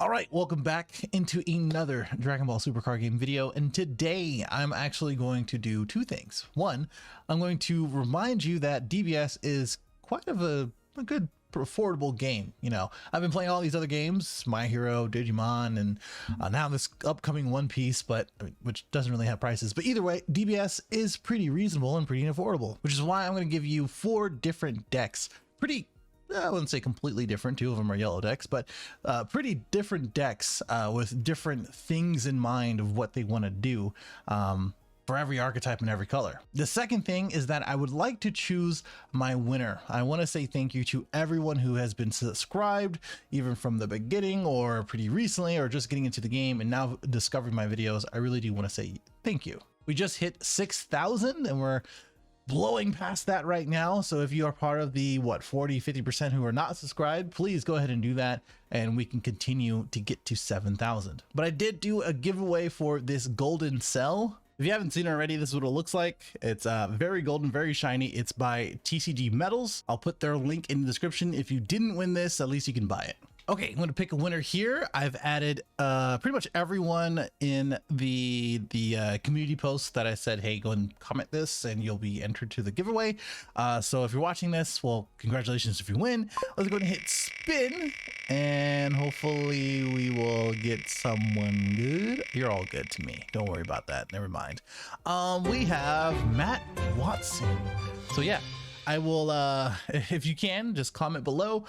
All right, welcome back into another Dragon Ball Super Card Game video, and today I'm actually going to do two things. One, I'm going to remind you that DBS is quite of a good affordable game. You know, I've been playing all these other games, My Hero, Digimon, and now this upcoming One Piece, which doesn't really have prices. But either way, DBS is pretty reasonable and pretty affordable, which is why I'm going to give you 4 different decks. I wouldn't say completely different, 2 of them are yellow decks, but pretty different decks with different things in mind of what they want to do for every archetype and every color. The second thing is that I would like to choose my winner. I want to say thank you to everyone who has been subscribed, even from the beginning or pretty recently, or just getting into the game and now discovering my videos. I really do want to say thank you. We just hit 6,000 and we're blowing past that right now. So if you are part of the 40-50% who are not subscribed, please go ahead and do that and we can continue to get to 7,000. But I did do a giveaway for this golden cell. If you haven't seen it already, this is what it looks like. It's very golden, very shiny. It's by TCG Metals. I'll put their link in the description. If you didn't win this, at least you can buy it. Okay, I'm going to pick a winner here. I've added pretty much everyone in the community post that I said, hey, go and comment this and you'll be entered to the giveaway. So if you're watching this, well, congratulations if you win. Let's go ahead and hit spin and hopefully we will get someone good. You're all good to me. Don't worry about that. Never mind. We have Matt Watson. So yeah. I will, if you can, just comment below,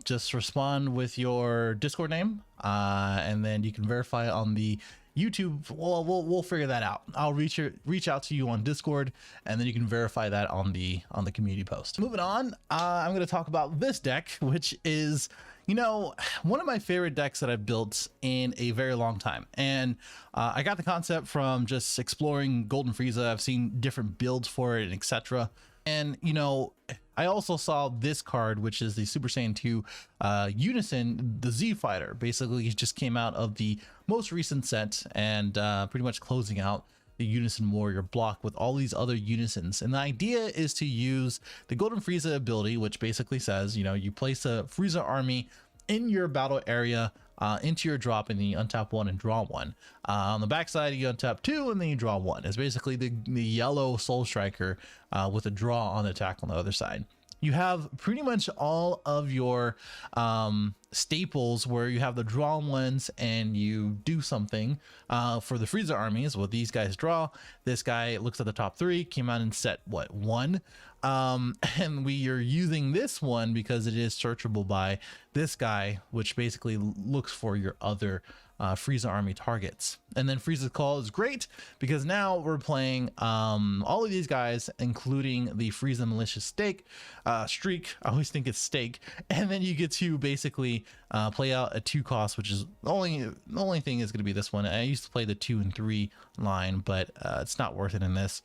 just respond with your Discord name, and then you can verify on the YouTube. Well, we'll figure that out. I'll reach out to you on Discord, and then you can verify that on the community post. Moving on, I'm going to talk about this deck, which is, you know, one of my favorite decks that I've built in a very long time. And I got the concept from just exploring Golden Frieza. I've seen different builds for it and etc. And, you know, I also saw this card, which is the Super Saiyan 2 Unison, the Z Fighter. Basically, it just came out of the most recent set and pretty much closing out the Unison Warrior block with all these other Unisons. And the idea is to use the Golden Frieza ability, which basically says, you know, you place a Frieza army in your battle area into your drop, and then you untap 1 and draw 1. On the backside, you untap 2 and then you draw 1. It's basically the yellow Soul Striker with a draw on attack on the other side. You have pretty much all of your staples where you have the draw ones and you do something for the Frieza armies. Well, these guys draw. This guy looks at the top 3, came out in set 1, and we are using this one because it is searchable by this guy, which basically looks for your other Frieza army targets. And then Frieza's Call is great because now we're playing all of these guys, including the Frieza Malicious Streak. I always think it's Stake. And then you get to basically play out a 2 cost, which is the only thing is going to be this one. I used to play the 2 and 3 line, but it's not worth it in this.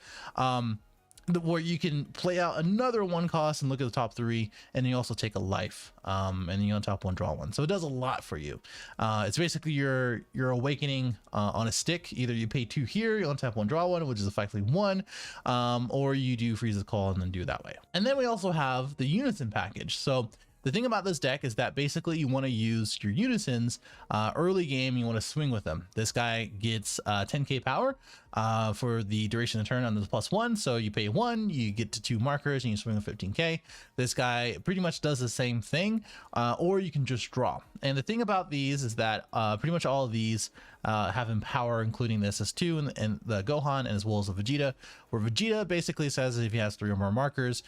Where you can play out another 1 cost and look at the top 3, and you also take a life, and then you untap 1, draw 1. So it does a lot for you. It's basically your awakening on a stick. Either you pay 2 here, you untap 1, draw 1, which is effectively 1, or you do Frieza's Call and then do it that way. And then we also have the Unison package. So the thing about this deck is that basically you want to use your Unisons early game. You want to swing with them. This guy gets 10k power for the duration of the turn on the +1. So you pay 1, you get to 2 markers and you swing with 15k. This guy pretty much does the same thing, or you can just draw. And the thing about these is that pretty much all of these have Empower, including the SS2 and the Gohan, and as well as the Vegeta, where Vegeta basically says if he has 3 or more markers,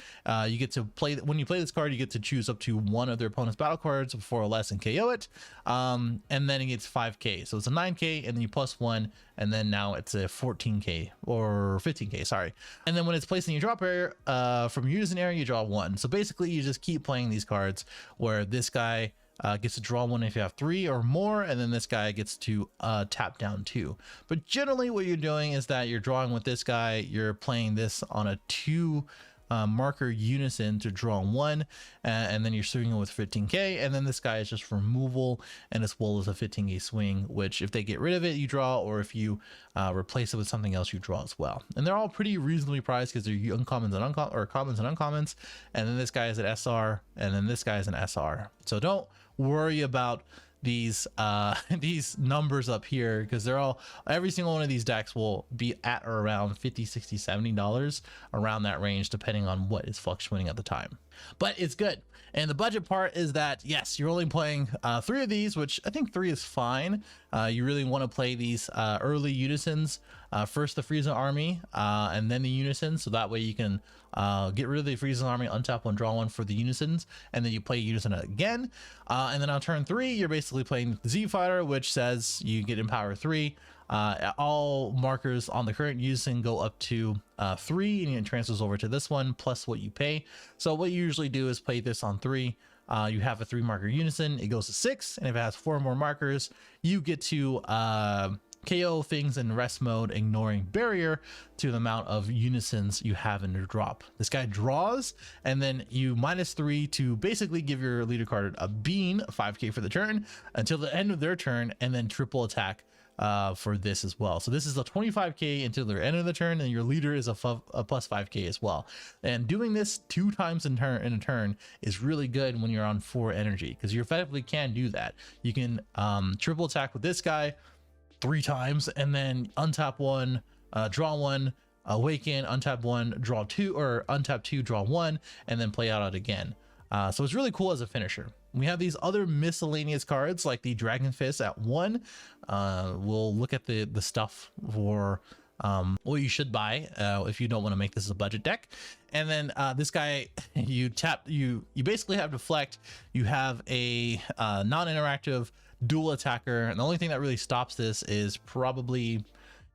you get to play, when you play this card, you get to choose up to 1 of their opponent's battle cards, 4 or less, and KO it. And then it gets 5k. So it's a 9k, and then you +1, and then now it's a 14k or 15k, sorry. And then when it's placed in your drop area, from your Unison area, you draw 1. So basically you just keep playing these cards where this guy gets to draw 1 if you have 3 or more, and then this guy gets to tap down 2. But generally what you're doing is that you're drawing with this guy, you're playing this on a 2 marker Unison to draw 1, and then you're swinging with 15k, and then this guy is just removal, and as well as a 15k swing, which if they get rid of it, you draw, or if you replace it with something else, you draw as well. And they're all pretty reasonably priced because they're uncommons and commons and uncommons. And then this guy is an SR, and then this guy is an SR. So don't worry about these these numbers up here, because they're all, every single one of these decks will be at or around 50, 60, $70, around that range, depending on what is fluctuating at the time. But it's good. And the budget part is that, yes, you're only playing 3 of these, which I think 3 is fine. You really want to play these early unisons, first the Frieza army, and then the unison, so that way you can get rid of the Frieza army, untap 1, draw 1 for the unisons, and then you play unison again. And then on turn 3, you're basically playing Z Fighter, which says you get Empower 3. All markers on the current unison go up to 3, and it transfers over to this one plus what you pay. So what you usually do is play this on 3. You have a 3 marker unison, it goes to 6, and if it has 4 more markers, you get to KO things in rest mode, ignoring barrier to the amount of unisons you have in your drop. This guy draws, and then you -3 to basically give your leader card a bean, 5k for the turn, until the end of their turn, and then triple attack for this as well. So this is a 25k until the end of the turn, and your leader is a plus 5k as well. And doing this 2 times in a turn is really good when you're on 4 energy, because you effectively can do that. You can triple attack with this guy 3 times, and then untap 1, draw 1, awaken, untap 1, draw 2, or untap 2, draw 1, and then play out again. So it's really cool as a finisher. We have these other miscellaneous cards like the Dragon Fist at 1. We'll look at the stuff for what you should buy if you don't want to make this a budget deck. And then this guy, you tap, you basically have Deflect. You have a non-interactive dual attacker, and the only thing that really stops this is probably,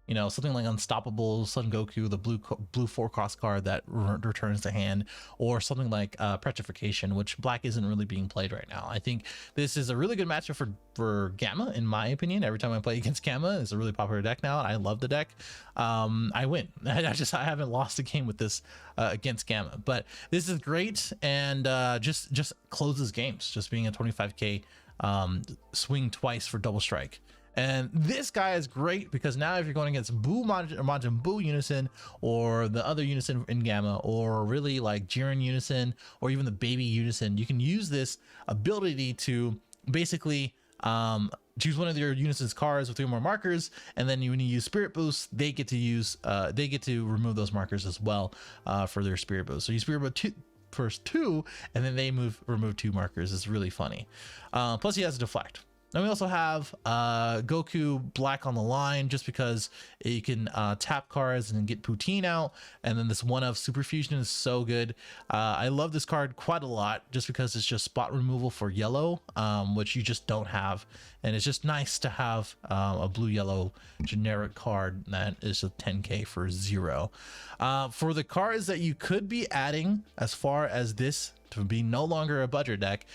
you know, something like Unstoppable Son Goku, the blue 4-cost card that returns to hand, or something like Petrification, which black isn't really being played right now. I think this is a really good matchup for Gamma, in my opinion. Every time I play against Gamma, it's a really popular deck now, and I love the deck. I win. I haven't lost a game with this against Gamma, but this is great, and just closes games, just being a 25k swing twice for double strike. And this guy is great because now if you're going against Majin Buu unison, or the other unison in Gamma, or really like Jiren unison, or even the baby unison, you can use this ability to basically choose one of your unison's cards with 3 more markers, and then when you use Spirit Boost, they get to remove those markers as well for their Spirit Boost. So you Spirit Boost first 2, and then they remove 2 markers. It's really funny. Plus he has a Deflect. Then we also have Goku black on the line, just because you can tap cards and get Poutine out. And then this one of Super Fusion is so good. I love this card quite a lot, just because it's just spot removal for yellow, which you just don't have. And it's just nice to have a blue-yellow generic card that is a 10k for 0. For the cards that you could be adding, as far as this to be no longer a budget deck,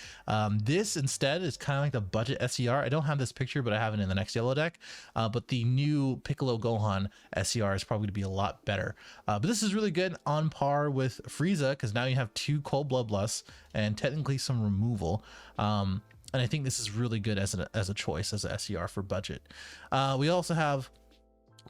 this instead is kind of like the budget SCR. I don't have this picture, but I have it in the next yellow deck. But the new Piccolo Gohan SCR is probably to be a lot better. But this is really good, on par with Frieza, because now you have 2 cold bloodlusts and technically some removal. And I think this is really good as a choice, as a SCR for budget. We also have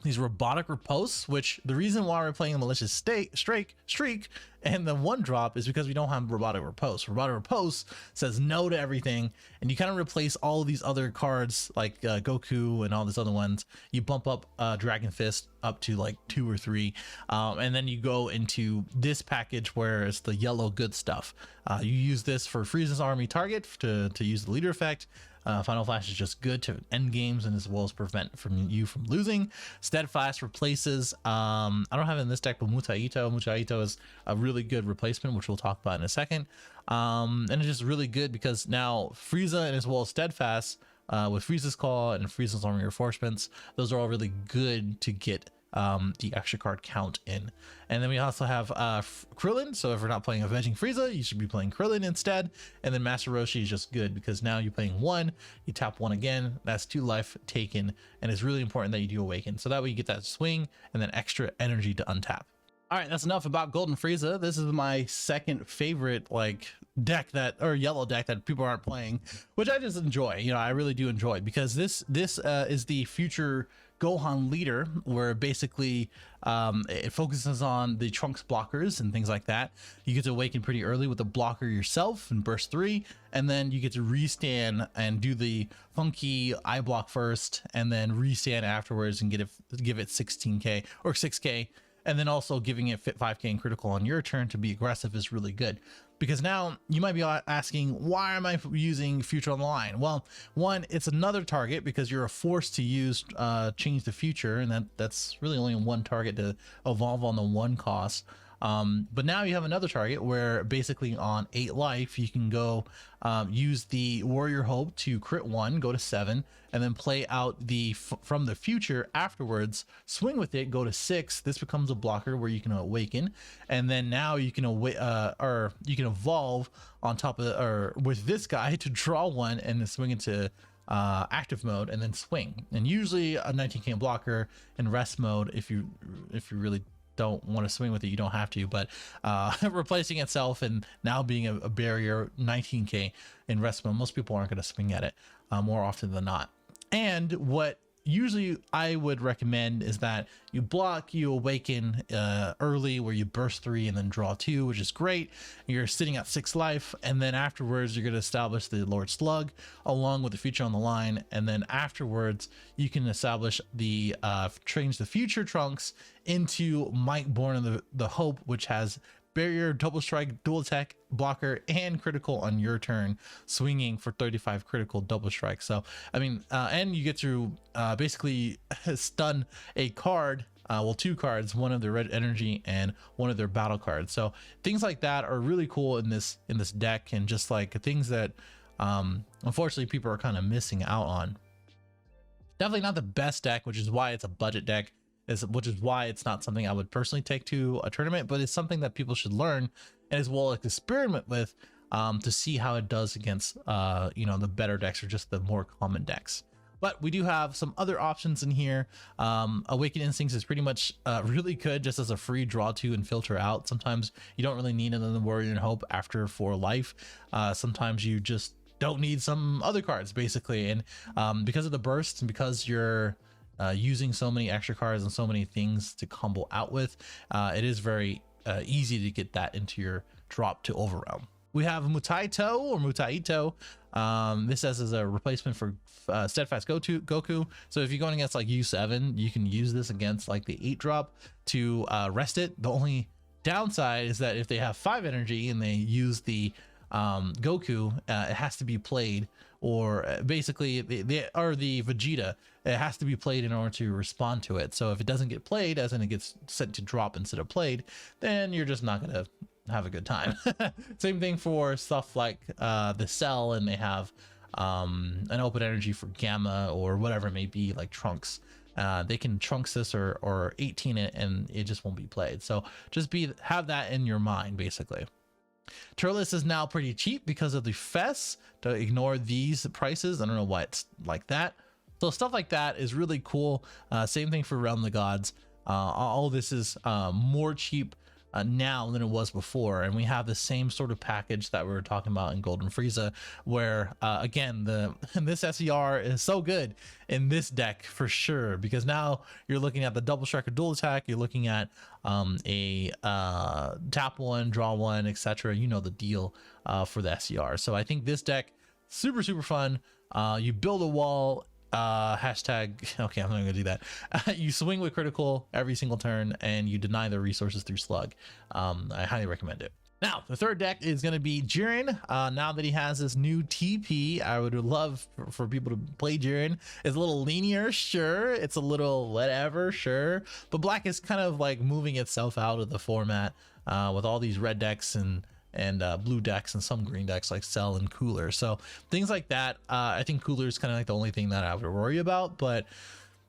these robotic riposts, which the reason why we're playing the malicious streak and the 1-drop is because we don't have robotic riposte. Robotic riposte says no to everything, and you kind of replace all of these other cards like Goku and all these other ones. You bump up Dragon Fist up to like 2 or 3, and then you go into this package where it's the yellow good stuff. You use this for Frieza's army target to use the leader effect. Final Flash is just good to end games, and as well as prevent you from losing. Steadfast replaces, I don't have it in this deck, but Mutaito. Mutaito is a really good replacement, which we'll talk about in a second. And it's just really good because now Frieza, and as well as Steadfast, with Frieza's Call and Frieza's Army Reinforcements, those are all really good to get the extra card count in. And then we also have Krillin, so if we're not playing Avenging Frieza, you should be playing Krillin instead. And then Master Roshi is just good because now you're playing 1, you tap 1 again, that's 2 life taken, and it's really important that you do Awaken, so that way you get that swing and then extra energy to untap. All right, that's enough about Golden Frieza. This is my second favorite deck yellow deck that people aren't playing, which I just enjoy. You know, I really do enjoy, because this is the future Gohan leader, where basically it focuses on the Trunks blockers and things like that. You get to awaken pretty early with a blocker yourself in burst 3, and then you get to restand and do the funky eye block first, and then restand afterwards and give it 16k or 6k, and then also giving it 5k and critical on your turn to be aggressive is really good. Because now you might be asking, why am I using Future on the Line? Well, one, it's another target because you're forced to use Change the Future, and that's really only one target to evolve on the one cost. But now you have another target where basically on 8 life you can go use the Warrior Hope to crit 1, go to 7, and then play out the from the future afterwards, swing with it, go to 6. This becomes a blocker where you can awaken, and then now you can evolve on top of or with this guy to draw 1 and then swing into active mode and then swing. And usually a 19k blocker in rest mode, if you really don't want to swing with it, you don't have to, but replacing itself and now being a barrier 19k in rest mode, most people aren't going to swing at it more often than not. And what usually I would recommend is that you block, you awaken early, where you burst 3 and then draw 2, which is great. You're sitting at 6 life, and then afterwards you're going to establish the Lord Slug along with the Future on the Line, and then afterwards you can establish the Change the Future Trunks into Might Born of the Hope, which has barrier, double strike, dual attack, blocker, and critical on your turn, swinging for 35 critical double strike. So I mean, and you get to basically stun a card, well, 2 cards, one of their red energy and one of their battle cards. So things like that are really cool in this deck, and just like things that unfortunately people are kind of missing out on. Definitely not the best deck, which is why it's a budget deck, which is why it's not something I would personally take to a tournament, but it's something that people should learn and as well as experiment with to see how it does against you know, the better decks or just the more common decks. But we do have some other options in here. Awakened Instincts is pretty much really good just as a free draw 2 and filter out. Sometimes you don't really need another Warrior and Hope after 4 life. Sometimes you just don't need some other cards basically, and because of the burst and because you're using so many extra cards and so many things to combo out with, it is very easy to get that into your drop to overwhelm. We have Mutaito or Mutaito. This as a replacement for Steadfast Goku. So if you're going against like U7, you can use this against like the 8 drop to rest it. The only downside is that if they have 5 energy and they use the Goku, it has to be played, or basically the Vegeta, it has to be played in order to respond to it. So if it doesn't get played, as in it gets sent to drop instead of played, then you're just not gonna have a good time. Same thing for stuff like the Cell, and they have an open energy for Gamma or whatever it may be, like Trunks. They can Trunks this or 18 it and it just won't be played. So just have that in your mind basically. Turles is now pretty cheap because of the FES. To ignore these prices, I don't know why it's like that. So stuff like that is really cool. Same thing for Realm of the Gods. All this is more cheap now than it was before, and we have the same sort of package that we were talking about in Golden Frieza, where again this SER is so good in this deck for sure, because now you're looking at the double strike or dual attack, you're looking at a tap 1, draw 1, etc. You know the deal for the SER. So I think this deck super fun. You build a wall, hashtag, okay, I'm not gonna do that. You swing with critical every single turn, and you deny their resources through slug. I highly recommend it. Now the third deck is going to be Jiren. Now that he has this new TP, I would love for people to play Jiren. It's a little linear, sure, it's a little whatever, sure, but black is kind of like moving itself out of the format with all these red decks and blue decks and some green decks like Cell and Cooler. So things like that, I think Cooler is kind of like the only thing that I would worry about. But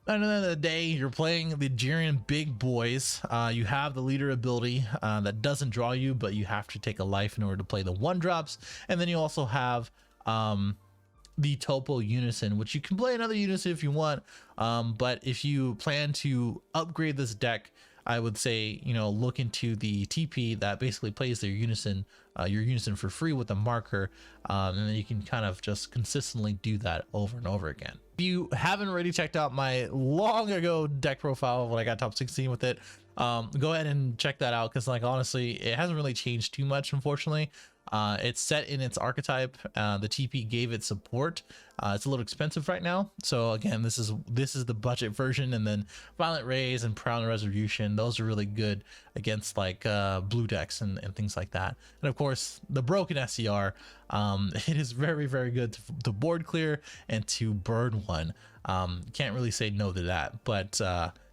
at the end of the day, you're playing the Jiren big boys. You have the leader ability that doesn't draw you, but you have to take a life in order to play the 1-drops. And then you also have the Topo Unison, which you can play another Unison if you want. But if you plan to upgrade this deck I would say, you know, look into the TP that basically plays their unison, your unison for free with a marker, and then you can kind of just consistently do that over and over again. If you haven't already checked out my long ago deck profile when I got top 16 with it, go ahead and check that out, because like honestly it hasn't really changed too much, unfortunately. It's set in its archetype. The TP gave it support. It's a little expensive right now, so again, this is the budget version. And then Violent Rays and Proud Retribution, those are really good against like blue decks and things like that. And of course the broken SCR, it is very, very good to board clear and to burn one. Can't really say no to that, but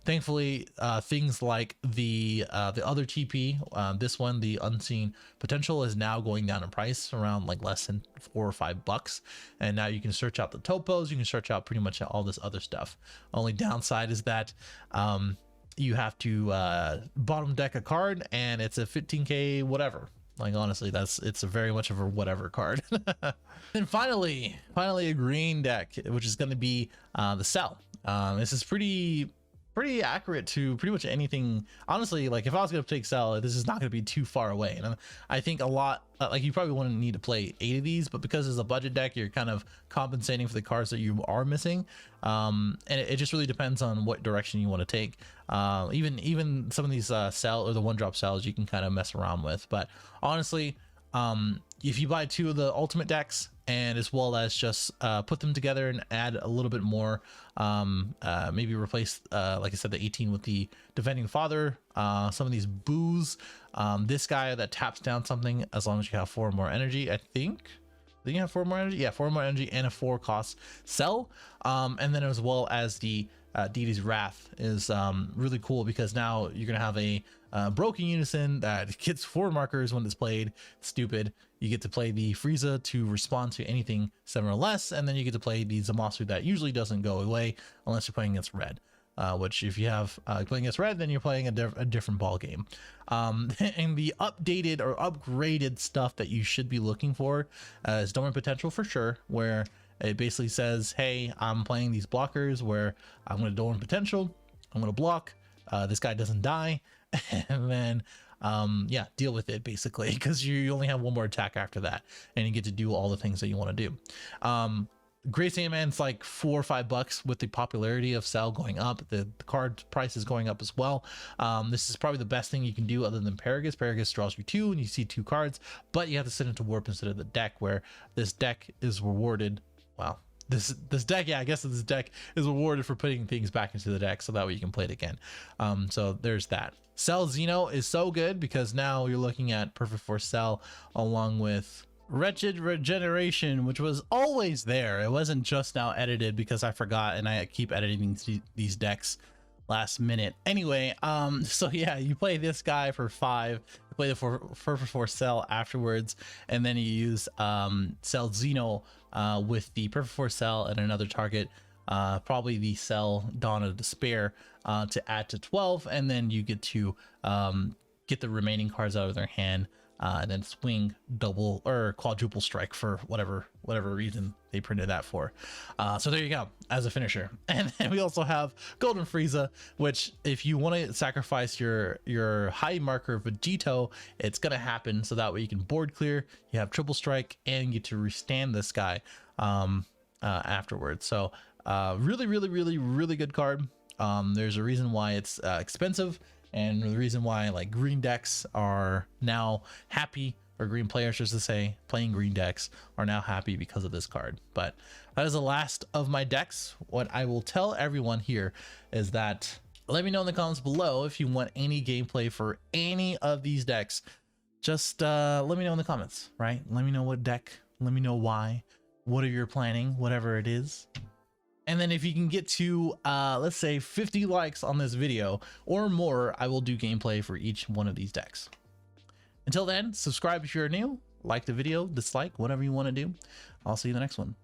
thankfully, things like the other TP, this one, the Unseen Potential, is now going down in price around like less than $4 or $5, and now you can search out the topos, you can search out pretty much all this other stuff. Only downside is that you have to bottom deck a card, and it's a 15k whatever. Like honestly, it's a very much of a whatever card. Then finally a green deck, which is going to be the Cell. This is pretty accurate to pretty much anything, honestly. Like if I was going to take Cell, this is not going to be too far away. And I think a lot, like you probably wouldn't need to play 8 of these, but because it's a budget deck, you're kind of compensating for the cards that you are missing. And it just really depends on what direction you want to take. Even some of these Cell or the 1-drop Cells you can kind of mess around with, but honestly, if you buy 2 of the ultimate decks, and as well as just put them together and add a little bit more, maybe replace like I said, the 18 with the Defending Father, some of these boos, this guy that taps down something as long as you have 4 more energy. I think you have 4 more energy, yeah, 4 more energy and a 4 cost Cell, and then as well as the Deity's Wrath is really cool, because now you're gonna have a broken unison that gets 4 markers when it's played. Stupid. You get to play the Frieza to respond to anything 7 or less, and then you get to play the Zamasu that usually doesn't go away unless you're playing against red, which if you have playing against red, then you're playing a different ball game. And the updated or upgraded stuff that you should be looking for is Dormant Potential for sure, where it basically says, hey, I'm playing these blockers where I'm going to Dormant Potential, I'm going to block, this guy doesn't die, and then yeah, deal with it basically, because you only have 1 more attack after that, and you get to do all the things that you want to do. Gray Sandman's like $4 or $5 with the popularity of Cell going up. The card price is going up as well. This is probably the best thing you can do other than Paragus. Paragus draws you 2 and you see 2 cards, but you have to send it to warp instead of the deck, where this deck is rewarded. Wow. This deck, yeah, I guess this deck is rewarded for putting things back into the deck, so that way you can play it again. So there's that. Cell Xeno is so good because now you're looking at Perfect Force Cell along with Wretched Regeneration, which was always there. It wasn't just now edited because I forgot, and I keep editing these decks last minute. Anyway, so yeah, you play this guy for 5, you play the Perfect Force Cell afterwards, and then you use Cell Xeno with the Perfect Force Cell and another target, probably the Cell Dawn of Despair, to add to 12, and then you get to get the remaining cards out of their hand, and then swing double or quadruple strike for whatever reason they printed that for. So there you go, as a finisher. And then we also have Golden Frieza, which if you want to sacrifice your high marker Vegito, it's gonna happen, so that way you can board clear, you have triple strike, and you get to restand this guy afterwards. So really good card. There's a reason why it's expensive, and the reason why like green decks are now happy, or green players, just to say, playing green decks are now happy because of this card. But that is the last of my decks. What I will tell everyone here is that let me know in the comments below if you want any gameplay for any of these decks. Just let me know in the comments, right? Let me know what deck, let me know why, what are you planning, whatever it is. And then if you can get to let's say 50 likes on this video or more, I will do gameplay for each one of these decks. Until then, subscribe if you're new, like the video, dislike, whatever you want to do. I'll see you in the next one.